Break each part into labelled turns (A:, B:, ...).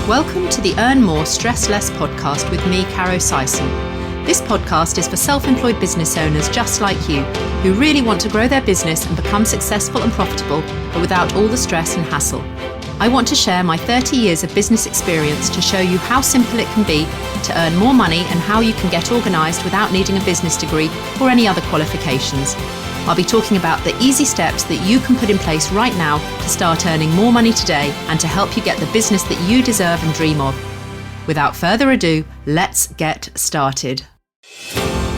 A: Welcome to the Earn More, Stress Less podcast with me, Caro Sison. This podcast is for self-employed business owners just like you, who really want to grow their business and become successful and profitable, but without all the stress and hassle. I want to share my 30 years of business experience to show you how simple it can be to earn more money and how you can get organised without needing a business degree or any other qualifications. I'll be talking about the easy steps that you can put in place right now to start earning more money today and to help you get the business that you deserve and dream of. Without further ado, let's get started.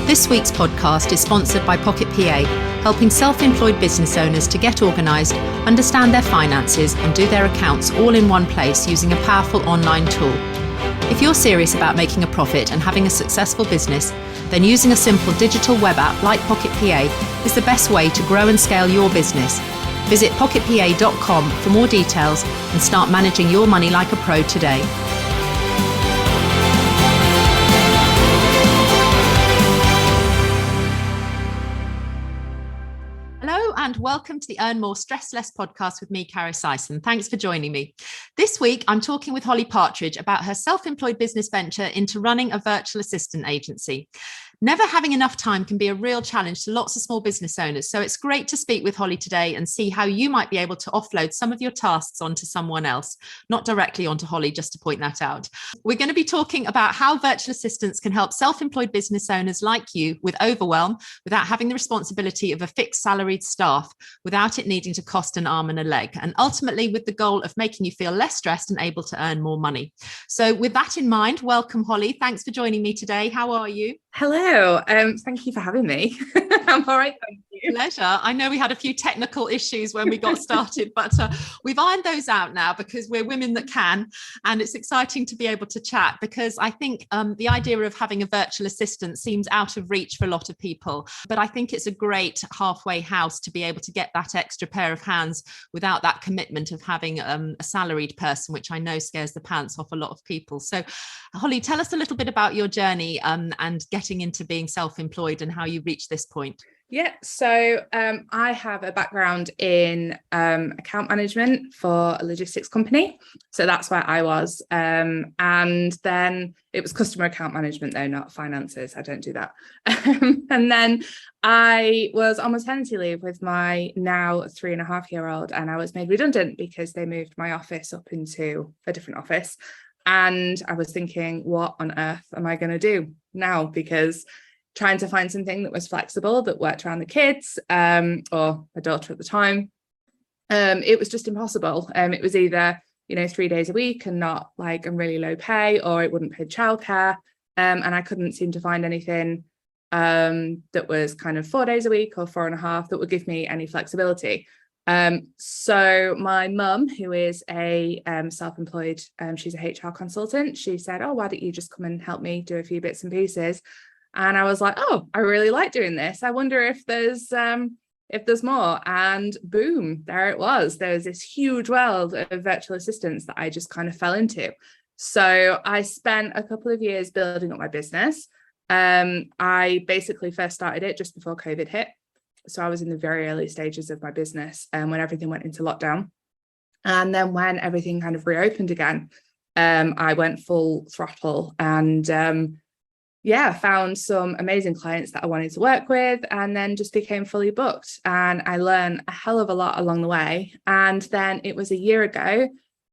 A: This week's podcast is sponsored by Pocket PA, helping self-employed business owners to get organised, understand their finances and do their accounts all in one place using a powerful online tool. If you're serious about making a profit and having a successful business, then using a simple digital web app like Pocket PA is the best way to grow and scale your business. Visit pocketpa.com for more details and start managing your money like a pro today. Hello and welcome to the Earn More, Stress Less podcast with me, Caro Sison. Thanks for joining me. This week, I'm talking with Holly Partridge about her self-employed business venture into running a virtual assistant agency. Never having enough time can be a real challenge to lots of small business owners. So it's great to speak with Holly today and see how you might be able to offload some of your tasks onto someone else, not directly onto Holly, just to point that out. We're going to be talking about how virtual assistants can help self-employed business owners like you with overwhelm without having the responsibility of a fixed salaried staff, without it needing to cost an arm and a leg, and ultimately with the goal of making you feel less stressed and able to earn more money. So with that in mind, welcome, Holly. Thanks for joining me today. How are you?
B: Hello, thank you for having me. I'm all right, thank you.
A: Pleasure. I know we had a few technical issues when we got started, but we've ironed those out now because we're women that can, and it's exciting to be able to chat because I think the idea of having a virtual assistant seems out of reach for a lot of people, but I think it's a great halfway house to be able to get that extra pair of hands without that commitment of having a salaried person, which I know scares the pants off a lot of people. So Holly, tell us a little bit about your journey and getting into being self-employed and how you reached this point.
B: Yeah, so I have a background in account management for a logistics company. So that's where I was. And then it was customer account management, though, not finances. I don't do that. And then I was on maternity leave with my now 3.5-year-old, and I was made redundant because they moved my office up into a different office. And I was thinking, what on earth am I going to do now? Because trying to find something that was flexible, that worked around the kids, or my daughter at the time, it was just impossible. It was either, 3 days a week and not like a really low pay, or it wouldn't pay childcare. And I couldn't seem to find anything that was kind of 4 days a week or 4.5 that would give me any flexibility. So my mum, who is a self-employed, she's a HR consultant, she said, oh, why don't you just come and help me do a few bits and pieces? And I was like, oh, I really like doing this. I wonder if there's more. And boom, there it was. There was this huge world of virtual assistants that I just kind of fell into. So I spent a couple of years building up my business. I basically first started it just before COVID hit. So I was in the very early stages of my business when everything went into lockdown. And then when everything kind of reopened again, I went full throttle and found some amazing clients that I wanted to work with, and then just became fully booked. And I learned a hell of a lot along the way. And then it was a year ago,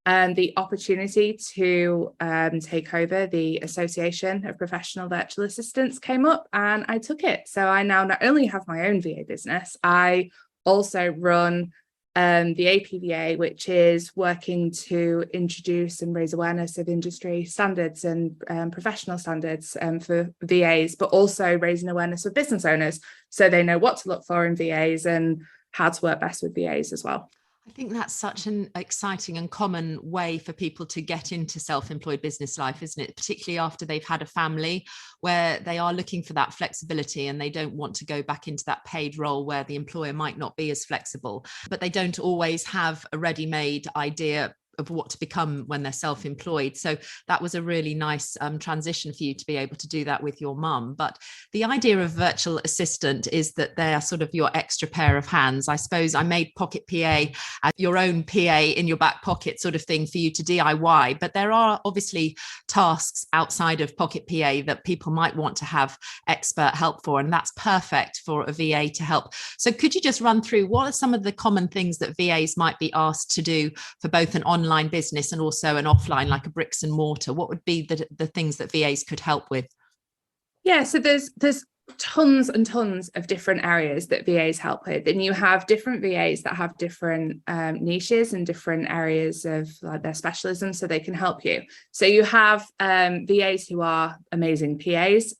B: the opportunity to take over the Association of Professional Virtual Assistants came up, and I took it. So I now not only have my own VA business, I also run the APVA, which is working to introduce and raise awareness of industry standards and professional standards for VAs, but also raising awareness of business owners so they know what to look for in VAs and how to work best with VAs as well.
A: I think that's such an exciting and common way for people to get into self-employed business life, isn't it? Particularly after they've had a family where they are looking for that flexibility and they don't want to go back into that paid role where the employer might not be as flexible, but they don't always have a ready-made idea what to become when they're self-employed. So that was a really nice transition for you to be able to do that with your mum. But the idea of virtual assistant is that they are sort of your extra pair of hands. I suppose I made Pocket PA as your own PA in your back pocket sort of thing for you to DIY. But there are obviously tasks outside of Pocket PA that people might want to have expert help for, and that's perfect for a VA to help. So could you just run through what are some of the common things that VAs might be asked to do for both an online business and also an offline, like a bricks and mortar? What would be the things that VAs could help with?
B: Yeah, so there's tons and tons of different areas that VAs help with, and you have different VAs that have different niches and different areas of like their specialism, so they can help you. So you have VAs who are amazing PAs,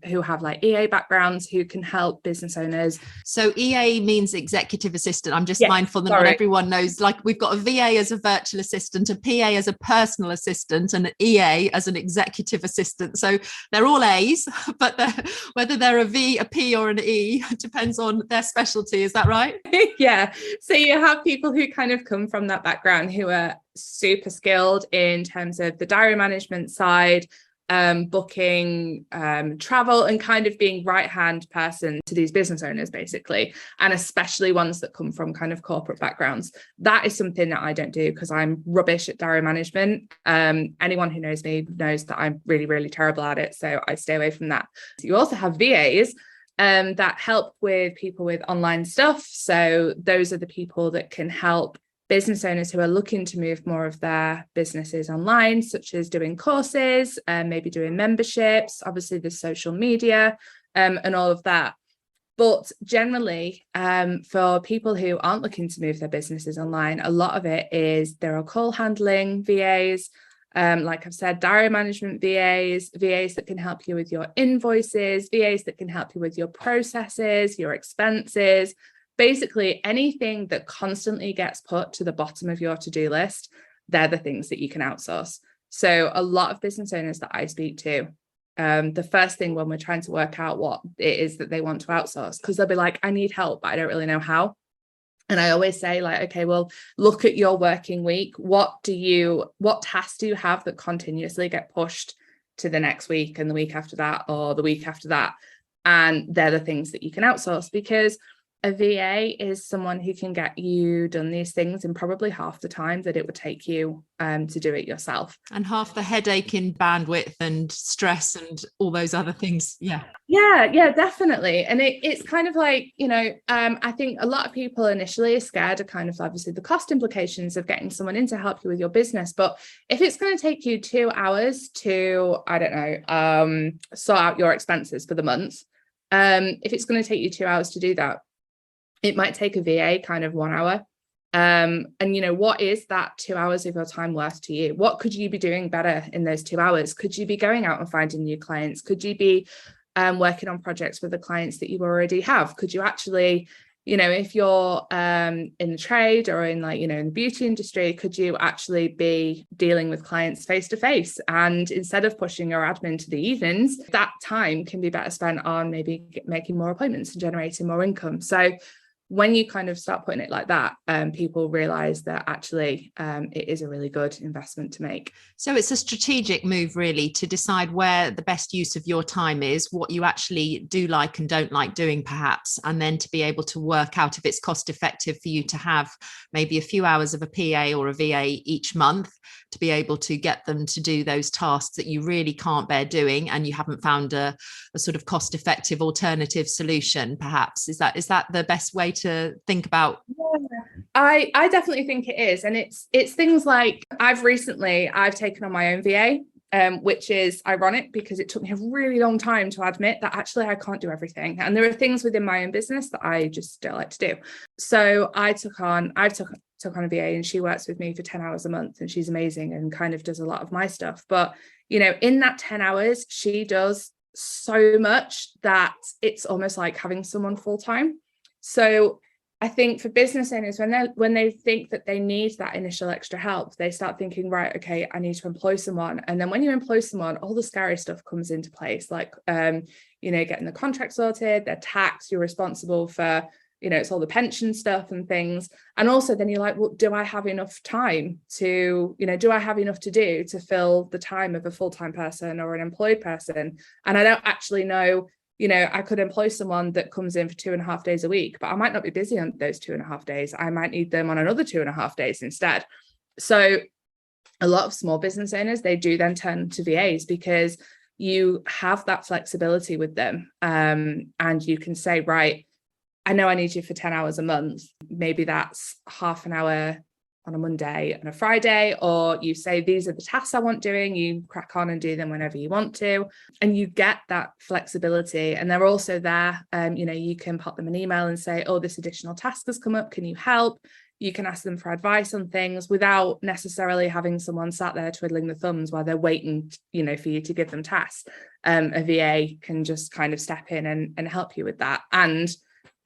B: who have like EA backgrounds, who can help business owners.
A: So EA means executive assistant. I'm just mindful that not everyone knows, like we've got a VA as a virtual assistant, a PA as a personal assistant, and an EA as an executive assistant. So they're all A's, but whether they're a V, a P, or an E depends on their specialty. Is that right?
B: Yeah. So you have people who kind of come from that background who are super skilled in terms of the diary management side, booking, travel, and kind of being right-hand person to these business owners, basically, and especially ones that come from kind of corporate backgrounds. That is something that I don't do because I'm rubbish at diary management. Anyone who knows me knows that I'm really, really terrible at it, so I stay away from that. You also have VAs that help with people with online stuff. So those are the people that can help business owners who are looking to move more of their businesses online, such as doing courses, maybe doing memberships, obviously the social media, and all of that. But generally, for people who aren't looking to move their businesses online, a lot of it is there are call handling VAs, like I've said, diary management VAs that can help you with your invoices, VAs that can help you with your processes, your expenses. Basically, anything that constantly gets put to the bottom of your to-do list, they're the things that you can outsource. So a lot of business owners that I speak to, the first thing when we're trying to work out what it is that they want to outsource, because they'll be like, I need help, but I don't really know how. And I always say, like, okay, well, look at your working week. What tasks do you have that continuously get pushed to the next week and the week after that, or the week after that? And they're the things that you can outsource, because a VA is someone who can get you done these things in probably half the time that it would take you to do it yourself.
A: And half the headache in bandwidth and stress and all those other things. Yeah,
B: definitely. And it's kind of like, I think a lot of people initially are scared of kind of obviously the cost implications of getting someone in to help you with your business. But if it's going to take you 2 hours to, I don't know, sort out your expenses for the month, if it's going to take you 2 hours to do that, it might take a VA kind of 1 hour. And what is that 2 hours of your time worth to you? What could you be doing better in those 2 hours? Could you be going out and finding new clients? Could you be working on projects with the clients that you already have? Could you actually, if you're in the trade or in in the beauty industry, could you actually be dealing with clients face to face? And instead of pushing your admin to the evenings, that time can be better spent on maybe making more appointments and generating more income. So when you kind of start putting it like that, people realize that actually it is a really good investment to make.
A: So it's a strategic move, really, to decide where the best use of your time is, what you actually do like and don't like doing, perhaps, and then to be able to work out if it's cost effective for you to have maybe a few hours of a PA or a VA each month to be able to get them to do those tasks that you really can't bear doing, and you haven't found a sort of cost effective alternative solution, perhaps. Is that the best way to think about?
B: Yeah, I definitely think it is. And it's things like I've taken on my own VA, which is ironic because it took me a really long time to admit that actually I can't do everything. And there are things within my own business that I just don't like to do. So I took on a VA, and she works with me for 10 hours a month, and she's amazing and kind of does a lot of my stuff. But, in that 10 hours, she does so much that it's almost like having someone full time. So I think for business owners, when they think that they need that initial extra help, they start thinking, right, okay, I need to employ someone. And then when you employ someone, all the scary stuff comes into place, like, getting the contract sorted, their tax, you're responsible for, it's all the pension stuff and things. And also then you're like, well, do I have enough time to, do I have enough to do to fill the time of a full-time person or an employed person? And I don't actually know, I could employ someone that comes in for 2.5 days a week, but I might not be busy on those 2.5 days. I might need them on another 2.5 days instead. So a lot of small business owners, they do then turn to VAs because you have that flexibility with them. And you can say, right, I know I need you for 10 hours a month. Maybe that's half an hour on a Monday and a Friday, or you say, these are the tasks I want doing. You crack on and do them whenever you want to. And you get that flexibility. And they're also there. You can pop them an email and say, oh, this additional task has come up. Can you help? You can ask them for advice on things without necessarily having someone sat there twiddling the thumbs while they're waiting, for you to give them tasks. A VA can just kind of step in and help you with that. And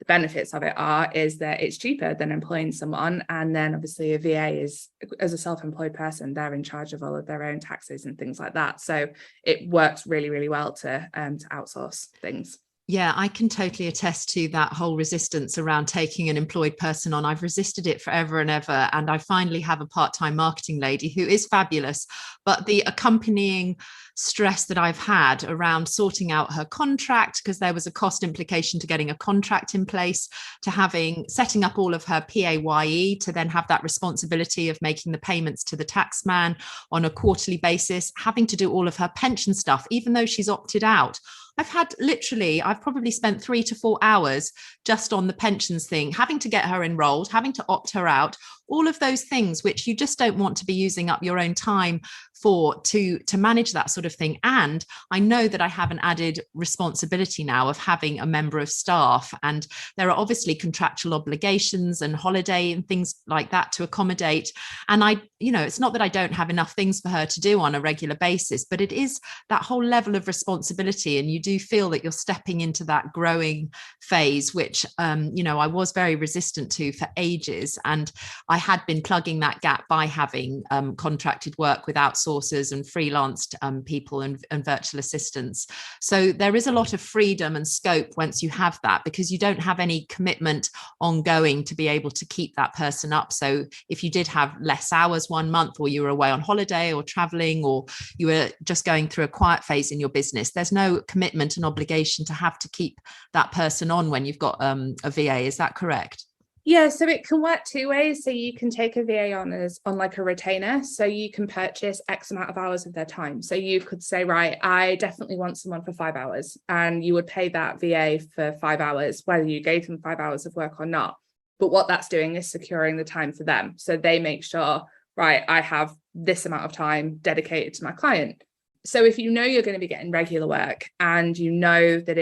B: the benefits of it is that it's cheaper than employing someone. And then obviously a VA is, as a self-employed person, they're in charge of all of their own taxes and things like that. So it works really, really well to outsource things.
A: Yeah, I can totally attest to that whole resistance around taking an employed person on. I've resisted it forever and ever. And I finally have a part-time marketing lady who is fabulous. But the accompanying stress that I've had around sorting out her contract, because there was a cost implication to getting a contract in place, to setting up all of her PAYE, to then have that responsibility of making the payments to the tax man on a quarterly basis, having to do all of her pension stuff, even though she's opted out. I've probably spent 3 to 4 hours just on the pensions thing, having to get her enrolled, having to opt her out, all of those things which you just don't want to be using up your own time for to manage that sort of thing. And I know that I have an added responsibility now of having a member of staff, and there are obviously contractual obligations and holiday and things like that to accommodate. And it's not that I don't have enough things for her to do on a regular basis, but it is that whole level of responsibility. And you do feel that you're stepping into that growing phase, which, I was very resistant to for ages. And I had been plugging that gap by having contracted work with outsourcers and freelanced people and virtual assistants. So there is a lot of freedom and scope once you have that, because you don't have any commitment ongoing to be able to keep that person up. So if you did have less hours one month, or you were away on holiday or traveling, or you were just going through a quiet phase in your business, there's no commitment and obligation to have to keep that person on when you've got a VA. Is that correct?
B: Yeah, so it can work two ways. So you can take a VA on like a retainer. So you can purchase X amount of hours of their time. So you could say, right, I definitely want someone for 5 hours, and you would pay that VA for 5 hours, whether you gave them 5 hours of work or not. But what that's doing is securing the time for them. So they make sure, right, I have this amount of time dedicated to my client. So if you're going to be getting regular work, and that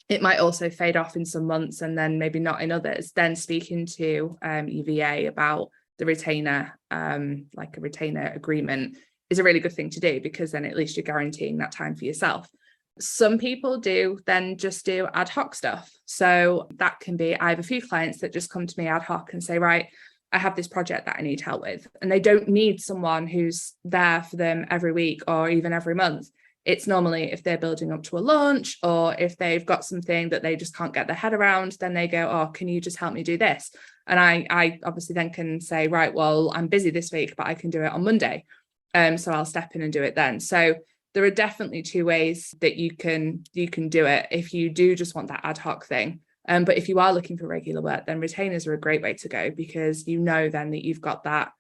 B: it might also fade off in some months and then maybe not in others, then speaking to your VA about the retainer, like a retainer agreement, is a really good thing to do, because then at least you're guaranteeing that time for yourself. Some people do then just do ad hoc stuff. So that can be, I have a few clients that just come to me ad hoc and say, right, I have this project that I need help with. And they don't need someone who's there for them every week or even every month. It's normally if they're building up to a launch, or if they've got something that they just can't get their head around, then they go, oh, can you just help me do this? And I obviously then can say, right, well, I'm busy this week, but I can do it on Monday. So I'll step in and do it then. So there are definitely two ways that you can do it if you do just want that ad hoc thing. But if you are looking for regular work, then retainers are a great way to go, because then that you've got that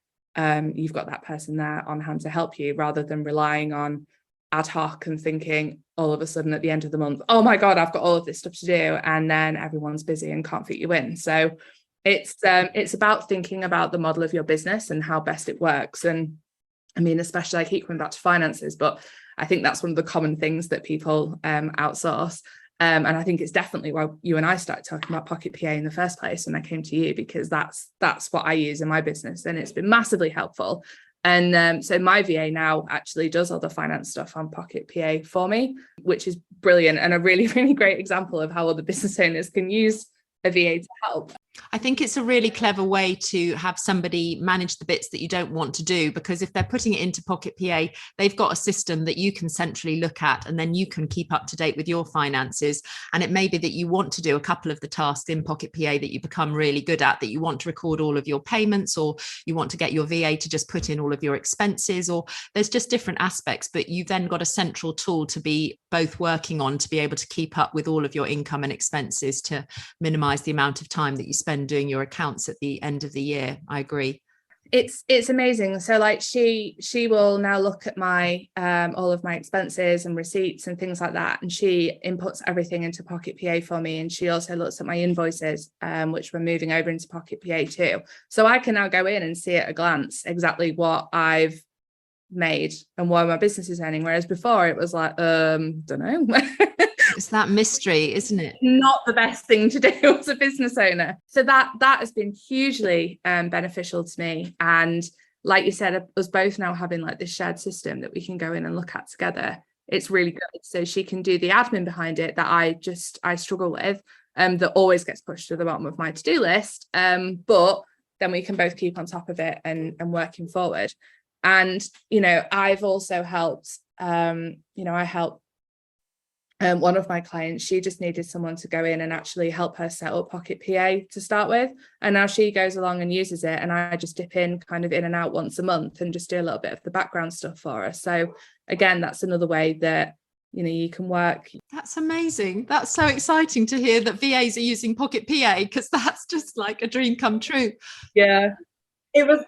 B: person there on hand to help you, rather than relying on ad hoc and thinking all of a sudden at the end of the month, oh my God, I've got all of this stuff to do, and then everyone's busy and can't fit you in. So it's about thinking about the model of your business and how best it works. And I mean, especially, I keep coming back to finances, but I think that's one of the common things that people outsource. And I think it's definitely why you and I started talking about Pocket PA in the first place when I came to you, because that's what I use in my business, and it's been massively helpful. And so my VA now actually does all the finance stuff on Pocket PA for me, which is brilliant, and a really, really great example of how other business owners can use a VA to help.
A: I think it's a really clever way to have somebody manage the bits that you don't want to do, because if they're putting it into Pocket PA, they've got a system that you can centrally look at, and then you can keep up to date with your finances. And it may be that you want to do a couple of the tasks in Pocket PA that you become really good at, that you want to record all of your payments, or you want to get your VA to just put in all of your expenses, or there's just different aspects, but you've then got a central tool to be both working on, to be able to keep up with all of your income and expenses, to minimize the amount of time that you spend doing your accounts at the end of the year. I agree.
B: It's amazing. So like she will now look at my all of my expenses and receipts and things like that, and she inputs everything into Pocket PA for me, and she also looks at my invoices, which we're moving over into Pocket PA too, so I can now go in and see at a glance exactly what I've made and what my business is earning, whereas before it was like don't know.
A: It's that mystery, isn't it?
B: Not the best thing to do as a business owner. So that has been hugely beneficial to me. And like you said, us both now having like this shared system that we can go in and look at together, it's really good. So she can do the admin behind it that I struggle with, that always gets pushed to the bottom of my to-do list. But then we can both keep on top of it and working forward. And, I've also helped, I help one of my clients. She just needed someone to go in and actually help her set up Pocket PA to start with. And now she goes along and uses it. And I just dip in kind of in and out once a month and just do a little bit of the background stuff for her. So again, that's another way that, you can work.
A: That's amazing. That's so exciting to hear that VAs are using Pocket PA, because that's just like a dream come true.
B: Yeah, it was.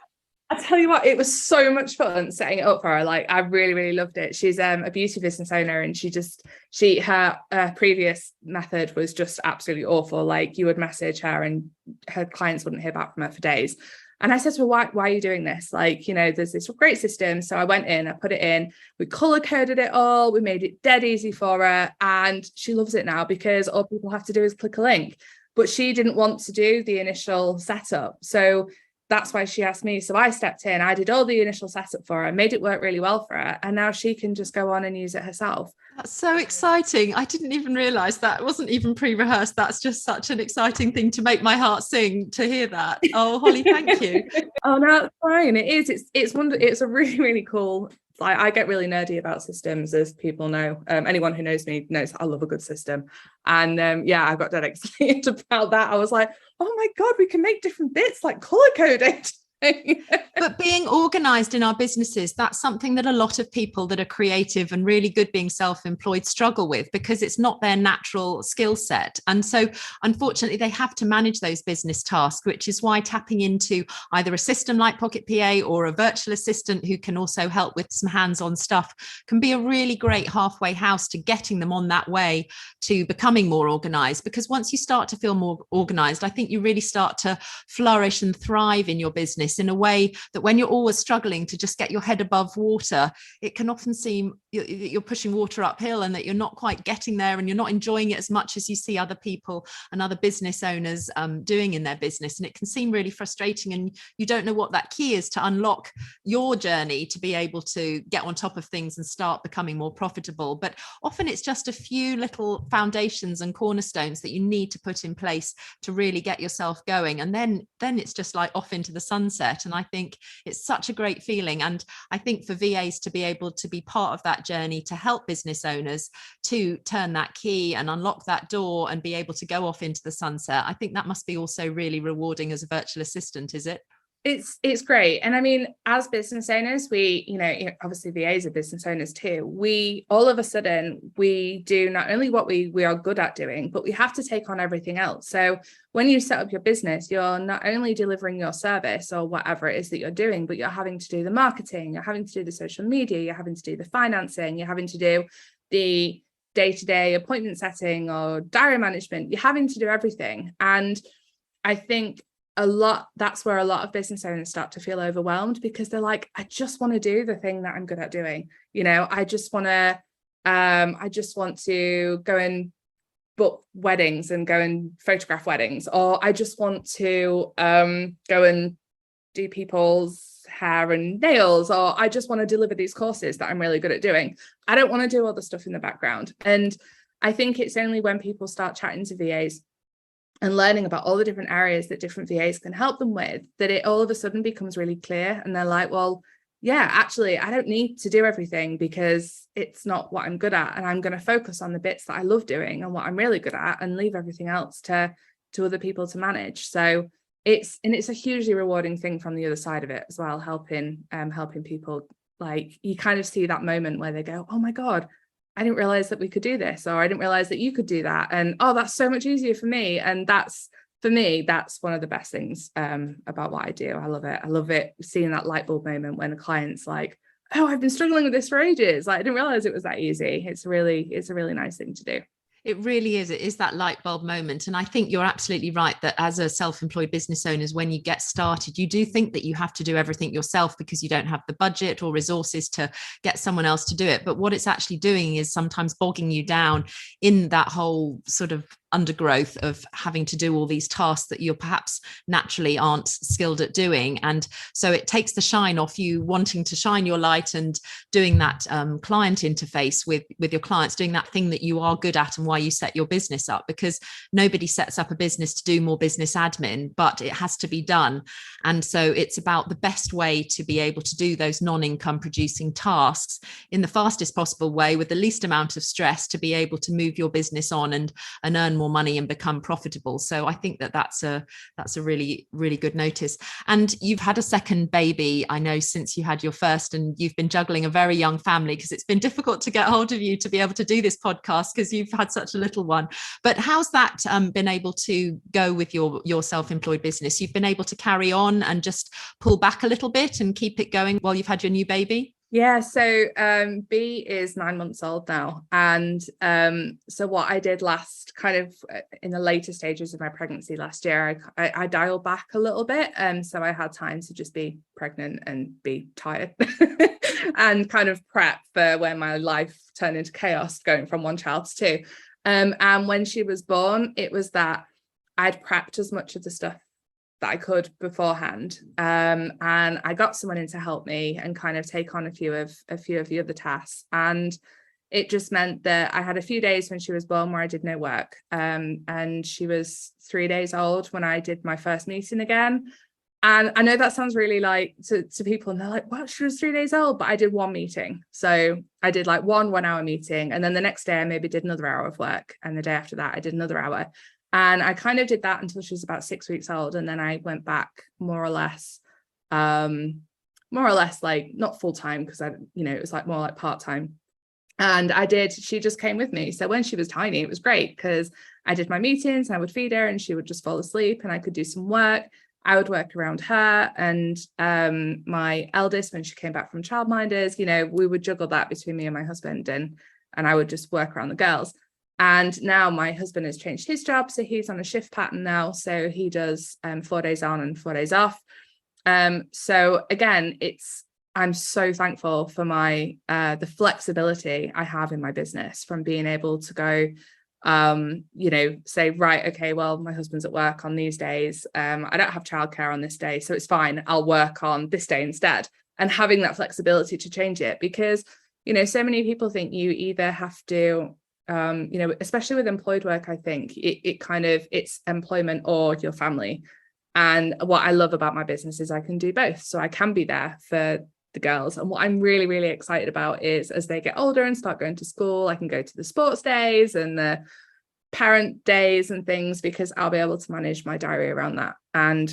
B: I tell you what, it was so much fun setting it up for her. Like, I really, really loved it. She's a beauty business owner, and her previous method was just absolutely awful. Like, you would message her and her clients wouldn't hear back from her for days. And I said to her, why are you doing this? Like, there's this great system. So I went in, I put it in, we color coded it all, we made it dead easy for her. And she loves it now, because all people have to do is click a link. But she didn't want to do the initial setup. So that's why she asked me. So I stepped in, I did all the initial setup for her, made it work really well for her. And now she can just go on and use it herself.
A: That's so exciting. I didn't even realize that. It wasn't even pre-rehearsed. That's just such an exciting thing to make my heart sing to hear that. Oh, Holly, thank you.
B: Oh, no, it's fine. It is. It's a really, really cool. I get really nerdy about systems, as people know. Anyone who knows me knows I love a good system. And I got dead excited about that. I was like, oh my God, we can make different bits, like color coding.
A: But being organized in our businesses, that's something that a lot of people that are creative and really good being self-employed struggle with, because it's not their natural skill set. And so unfortunately they have to manage those business tasks, which is why tapping into either a system like Pocket PA or a virtual assistant who can also help with some hands-on stuff can be a really great halfway house to getting them on that way to becoming more organized. Because once you start to feel more organized, I think you really start to flourish and thrive in your business in a way that when you're always struggling to just get your head above water, it can often seem you're pushing water uphill, and that you're not quite getting there, and you're not enjoying it as much as you see other people and other business owners doing in their business. And it can seem really frustrating, and you don't know what that key is to unlock your journey to be able to get on top of things and start becoming more profitable. But often it's just a few little foundations and cornerstones that you need to put in place to really get yourself going, and then it's just like off into the sunset. And I think it's such a great feeling. And I think for VAs to be able to be part of that journey to help business owners to turn that key and unlock that door and be able to go off into the sunset, I think that must be also really rewarding as a virtual assistant, is it?
B: It's great. And I mean, as business owners, we, obviously VAs are business owners too. We all of a sudden, we do not only what we are good at doing, but we have to take on everything else. So when you set up your business, you're not only delivering your service or whatever it is that you're doing, but you're having to do the marketing, you're having to do the social media, you're having to do the financing, you're having to do the day-to-day appointment setting or diary management. You're having to do everything. And I think that's where a lot of business owners start to feel overwhelmed, because they're like, I just want to do the thing that I'm good at doing. I just want to go and book weddings and go and photograph weddings, or I just want to go and do people's hair and nails, or I just want to deliver these courses that I'm really good at doing. I don't want to do all the stuff in the background. And I think it's only when people start chatting to VAs and learning about all the different areas that different VAs can help them with, that it all of a sudden becomes really clear. And they're like, well, yeah, actually, I don't need to do everything because it's not what I'm good at. And I'm going to focus on the bits that I love doing and what I'm really good at, and leave everything else to other people to manage. So it's a hugely rewarding thing from the other side of it as well, helping people. Like, you kind of see that moment where they go, oh my God, I didn't realize that we could do this, or I didn't realize that you could do that. And oh, that's so much easier for me. And that's, for me, that's one of the best things about what I do. I love it. I love it, seeing that light bulb moment when a client's like, oh, I've been struggling with this for ages. Like, I didn't realize it was that easy. It's a really nice thing to do.
A: It really is. It is that light bulb moment. And I think you're absolutely right that as a self-employed business owners, when you get started, you do think that you have to do everything yourself because you don't have the budget or resources to get someone else to do it. But what it's actually doing is sometimes bogging you down in that whole sort of undergrowth of having to do all these tasks that you're perhaps naturally aren't skilled at doing. And so it takes the shine off you wanting to shine your light and doing that client interface with your clients, doing that thing that you are good at and why you set your business up, because nobody sets up a business to do more business admin, but it has to be done. And so it's about the best way to be able to do those non-income producing tasks in the fastest possible way with the least amount of stress, to be able to move your business on and earn more money and become profitable. So I think that that's a really, really good notice. And you've had a second baby, I know, since you had your first, and you've been juggling a very young family, because it's been difficult to get hold of you to be able to do this podcast because you've had such a little one. But how's that been able to go with your self-employed business? You've been able to carry on and just pull back a little bit and keep it going while you've had your new baby?
B: Yeah, so B is 9 months old now. And so what I did last, kind of in the later stages of my pregnancy last year, I dialed back a little bit. So I had time to just be pregnant and be tired and kind of prep for when my life turned into chaos, going from one child to two. And when she was born, it was that I'd prepped as much of the stuff that I could beforehand, and I got someone in to help me and kind of take on a few of the other tasks. And it just meant that I had a few days when she was born where I did no work, and she was 3 days old when I did my first meeting again. And I know that sounds really like to people, and they're like, well, she was 3 days old, but I did one meeting. So I did like one hour meeting, and then the next day I maybe did another hour of work, and the day after that I did another hour. And I kind of did that until she was about 6 weeks old. And then I went back more or less like not full time, because it was like more like part time. And she just came with me. So when she was tiny, it was great because I did my meetings, I would feed her and she would just fall asleep and I could do some work. I would work around her and my eldest, when she came back from childminders, we would juggle that between me and my husband, and I would just work around the girls. And now my husband has changed his job, so he's on a shift pattern now. So he does 4 days on and 4 days off. So again, I'm so thankful for the flexibility I have in my business, from being able to go, say, right, okay, well, my husband's at work on these days. I don't have childcare on this day, so it's fine. I'll work on this day instead. And having that flexibility to change it, because, so many people think you either have to, especially with employed work, I think it's employment or your family. And what I love about my business is I can do both. So I can be there for the girls. And what I'm really, really excited about is, as they get older and start going to school, I can go to the sports days and the parent days and things, because I'll be able to manage my diary around that. And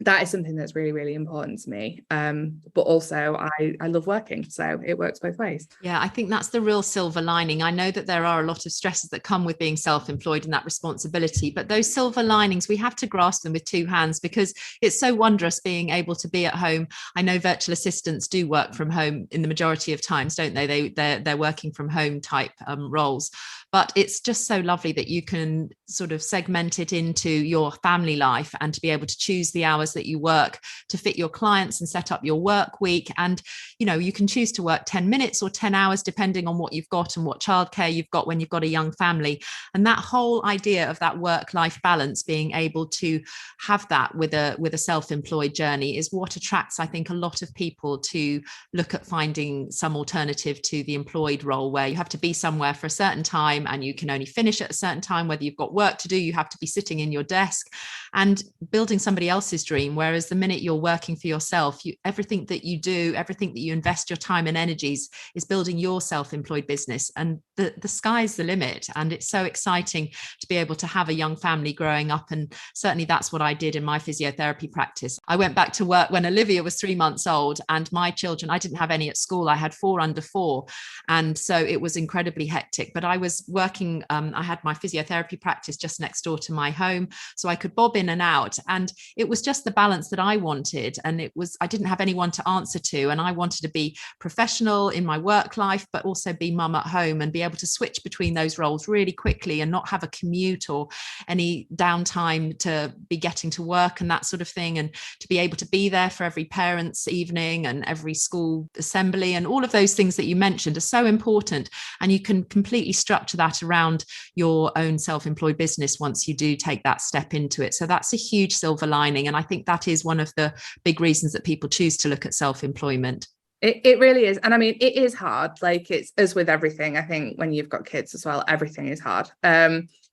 B: that is something that's really, really important to me. But also I love working, so it works both ways.
A: Yeah, I think that's the real silver lining. I know that there are a lot of stresses that come with being self-employed and that responsibility, but those silver linings, we have to grasp them with two hands, because it's so wondrous being able to be at home. I know virtual assistants do work from home in the majority of times, don't they? They're working from home type roles. But it's just so lovely that you can sort of segment it into your family life and to be able to choose the hours hours that you work to fit your clients and set up your work week. And, you can choose to work 10 minutes or 10 hours, depending on what you've got and what childcare you've got when you've got a young family. And that whole idea of that work-life balance, being able to have that with a self-employed journey, is what attracts, I think, a lot of people to look at finding some alternative to the employed role, where you have to be somewhere for a certain time and you can only finish at a certain time. Whether you've got work to do, you have to be sitting in your desk and building somebody else's dream. Whereas the minute you're working for yourself, everything that you do, everything that you invest your time and energies is building your self-employed business, and the sky's the limit. And it's so exciting to be able to have a young family growing up. And certainly that's what I did in my physiotherapy practice. I went back to work when Olivia was 3 months old, and my children, I didn't have any at school. I had 4 under 4. And so it was incredibly hectic, but I was working, I had my physiotherapy practice just next door to my home, so I could bob in and out. And it was just the balance that I wanted. And I didn't have anyone to answer to. And I wanted to be professional in my work life, but also be mum at home and be able to switch between those roles really quickly and not have a commute or any downtime to be getting to work and that sort of thing. And to be able to be there for every parent's evening and every school assembly, and all of those things that you mentioned are so important. And you can completely structure that around your own self-employed business once you do take that step into it. So that's a huge silver lining. And I think that is one of the big reasons that people choose to look at self-employment.
B: It really is. And I mean, it is hard. Like, it's as with everything, I think when you've got kids as well, everything is hard.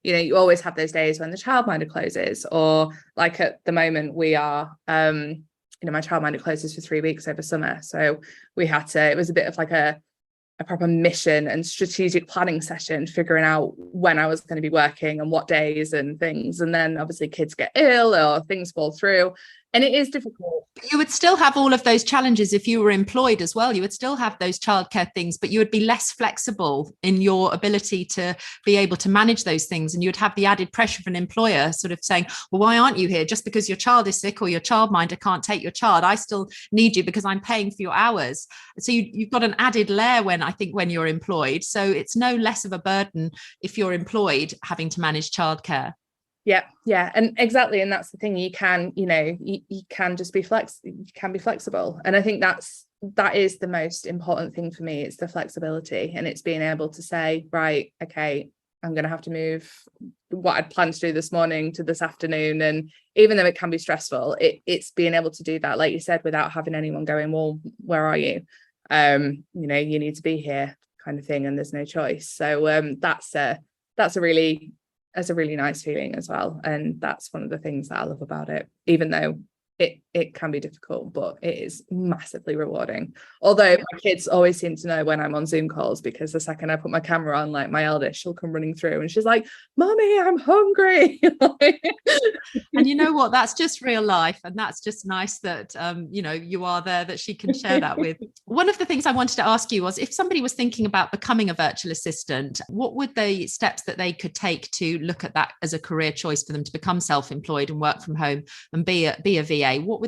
B: You always have those days when the childminder closes, or like at the moment we are, my childminder closes for 3 weeks over summer. So it was a bit of like a proper mission and strategic planning session, figuring out when I was going to be working and what days and things. And then obviously kids get ill or things fall through. And it is difficult.
A: You would still have all of those challenges if you were employed as well. You would still have those childcare things, but you would be less flexible in your ability to be able to manage those things. And you'd have the added pressure of an employer sort of saying, well, why aren't you here? Just because your child is sick or your childminder can't take your child, I still need you because I'm paying for your hours. So you've got an added layer when you're employed. So it's no less of a burden if you're employed having to manage childcare.
B: Yeah. And exactly. And that's the thing, you can just be flexible. And I think that is the most important thing for me. It's the flexibility, and it's being able to say, right, okay, I'm going to have to move what I'd planned to do this morning to this afternoon. And even though it can be stressful, it's being able to do that, like you said, without having anyone going, well, where are you? You need to be here, kind of thing. And there's no choice. So that's a really nice feeling as well. And that's one of the things that I love about it, even though it can be difficult, but it is massively rewarding. Although my kids always seem to know when I'm on Zoom calls, because the second I put my camera on, like my eldest, she'll come running through and she's like, Mommy, I'm hungry.
A: And you know what, that's just real life. And that's just nice that, you are there, that she can share that with. One of the things I wanted to ask you was, if somebody was thinking about becoming a virtual assistant, what would the steps that they could take to look at that as a career choice for them to become self-employed and work from home and be a VA? What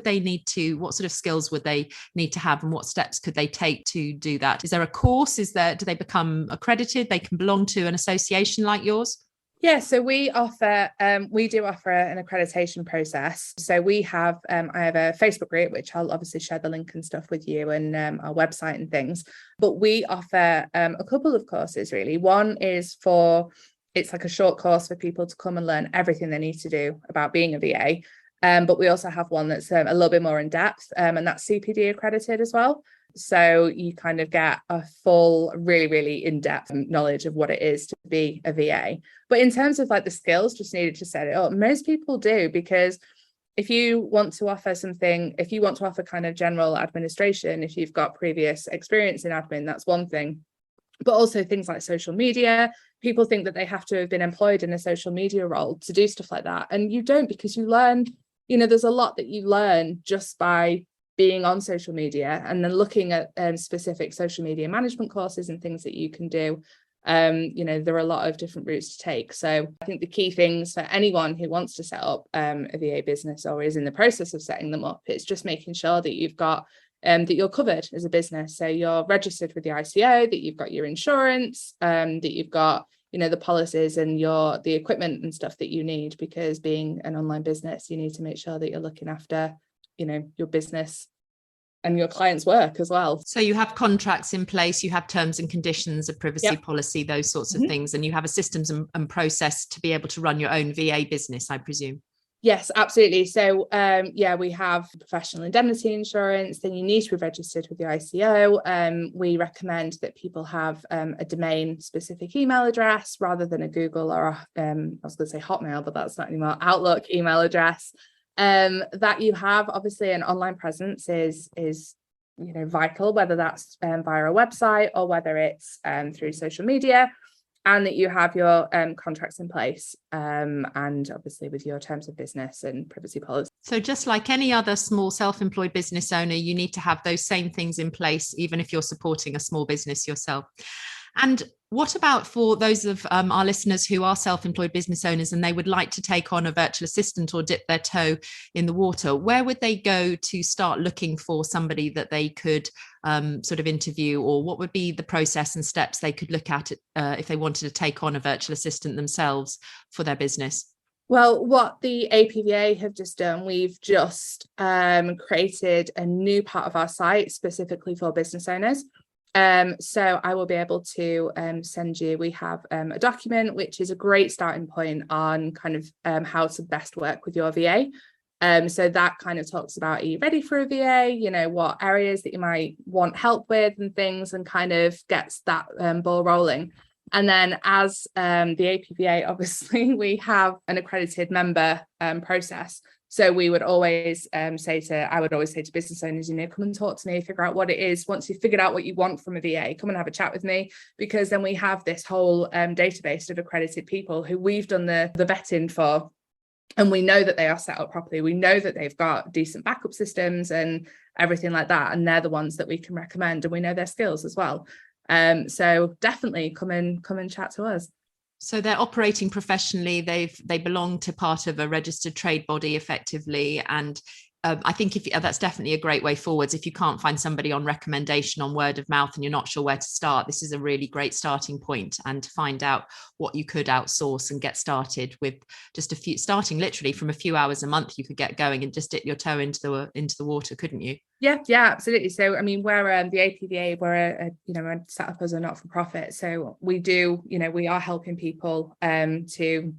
A: sort of skills would they need to have, and what steps could they take to do that? Is there a course? Do they become accredited? They can belong to an association like yours?
B: Yeah, so we do offer an accreditation process. So we have, I have a Facebook group, which I'll obviously share the link and stuff with you, and our website and things. But we offer a couple of courses, really. One is it's like a short course for people to come and learn everything they need to do about being a VA. But we also have one that's a little bit more in depth, and that's CPD accredited as well. So you kind of get a full, really, really in-depth knowledge of what it is to be a VA. But in terms of like the skills just needed to set it up, most people do, because if you want to offer kind of general administration, if you've got previous experience in admin, that's one thing. But also things like social media, people think that they have to have been employed in a social media role to do stuff like that. And you don't, because you learn, there's a lot that you learn just by being on social media, and then looking at specific social media management courses and things that you can do. There are a lot of different routes to take. So I think the key things for anyone who wants to set up a VA business or is in the process of setting them up, it's just making sure that you've got that you're covered as a business. So you're registered with the ICO, that you've got your insurance, that you've got the policies and the equipment and stuff that you need, because being an online business, you need to make sure that you're looking after, your business and your clients' work as well.
A: So you have contracts in place, you have terms and conditions, a privacy policy, those sorts of things, and you have a systems and process to be able to run your own VA business, I presume.
B: Yes, absolutely. So, we have professional indemnity insurance. Then you need to be registered with the ICO. We recommend that people have a domain-specific email address rather than a Google or I was going to say Hotmail, but that's not anymore. Outlook email address. That you have obviously an online presence is vital, whether that's via a website or whether it's through social media. And that you have your contracts in place and obviously with your terms of business and privacy policy.
A: So just like any other small self-employed business owner, you need to have those same things in place, even if you're supporting a small business yourself. And what about for those of our listeners who are self-employed business owners and they would like to take on a virtual assistant or dip their toe in the water? Where would they go to start looking for somebody that they could sort of interview, or what would be the process and steps they could look at if they wanted to take on a virtual assistant themselves for their business?
B: Well, what the APVA have just done, we've just created a new part of our site specifically for business owners. So I will be able to send you, we have a document which is a great starting point on kind of how to best work with your VA. So that kind of talks about, are you ready for a VA? What areas that you might want help with and things, and kind of gets that ball rolling. And then as the APVA, obviously, we have an accredited member process. So we would always I would always say to business owners, come and talk to me, figure out what it is. Once you've figured out what you want from a VA, come and have a chat with me, because then we have this whole database of accredited people who we've done the vetting for. And we know that they are set up properly. We know that they've got decent backup systems and everything like that. And they're the ones that we can recommend. And we know their skills as well. So definitely come and chat to us.
A: So they're operating professionally. They belong to part of a registered trade body effectively. And I think that's definitely a great way forwards. If you can't find somebody on recommendation, on word of mouth, and you're not sure where to start, this is a really great starting point. And to find out what you could outsource and get started with just starting literally from a few hours a month, you could get going and just dip your toe into the water, couldn't you?
B: Yeah, absolutely. So, I mean, we're the APVA, we're set up as a not-for-profit. So we do, we are helping people to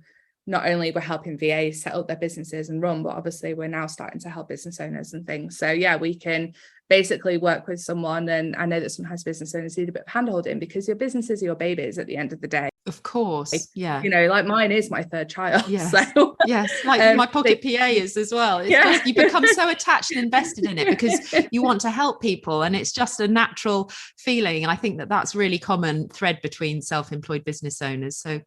B: not only we're helping VAs set up their businesses and run, but obviously we're now starting to help business owners and things. So yeah, we can basically work with someone. And I know that sometimes business owners need a bit of handholding, because your businesses are your babies at the end of the day.
A: Of course. Yeah.
B: Like mine is my third child.
A: Yes.
B: So,
A: yes. Like my pocket PA is as well. It's just, you become so attached and invested in it because you want to help people, and it's just a natural feeling. And I think that that's really common thread between self-employed business owners. So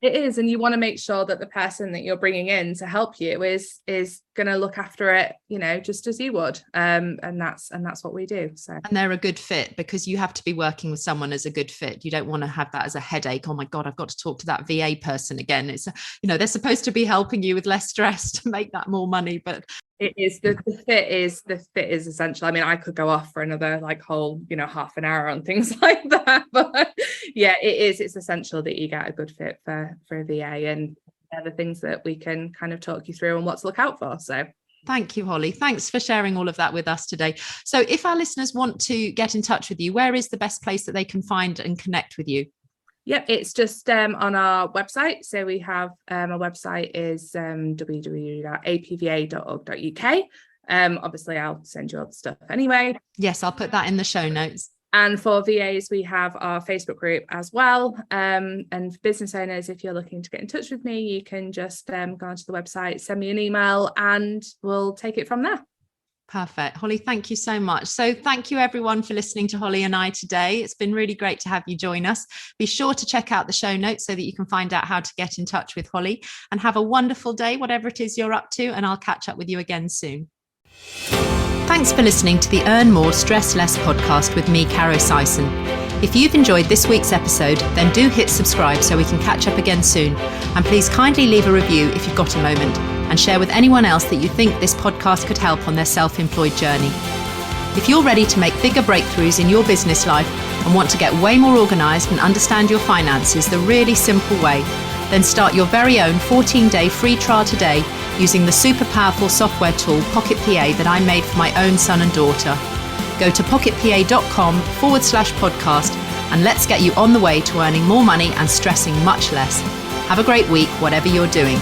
B: it is, and you want to make sure that the person that you're bringing in to help you is going to look after it, just as you would, and that's what we do. So,
A: and they're a good fit, because you have to be working with someone as a good fit. You don't want to have that as a headache. Oh my God, I've got to talk to that VA person again. It's they're supposed to be helping you with less stress to make that more money, but
B: it is the fit is essential. I mean, I could go off for another whole half an hour on things like that, but yeah, it's essential that you get a good fit for a VA, and they're the things that we can kind of talk you through and what to look out for. So
A: thank you, Holly. Thanks for sharing all of that with us today. So if our listeners want to get in touch with you, where is the best place that they can find and connect with you?
B: Yep, it's just on our website. So we have our website is www.apva.org.uk. Obviously, I'll send you all the stuff anyway.
A: Yes, I'll put that in the show notes.
B: And for VAs, we have our Facebook group as well. And for business owners, if you're looking to get in touch with me, you can just go onto the website, send me an email, and we'll take it from there.
A: Perfect. Holly, thank you so much. So thank you everyone for listening to Holly and I today. It's been really great to have you join us. Be sure to check out the show notes so that you can find out how to get in touch with Holly, and have a wonderful day, whatever it is you're up to, and I'll catch up with you again soon. Thanks for listening to the Earn More, Stress Less podcast with me, Caro Sison. If you've enjoyed this week's episode, then do hit subscribe so we can catch up again soon. And please kindly leave a review if you've got a moment, and share with anyone else that you think this podcast could help on their self-employed journey. If you're ready to make bigger breakthroughs in your business life and want to get way more organised and understand your finances the really simple way, then start your very own 14-day free trial today using the super powerful software tool Pocket PA that I made for my own son and daughter. Go to pocketpa.com/podcast and let's get you on the way to earning more money and stressing much less. Have a great week, whatever you're doing.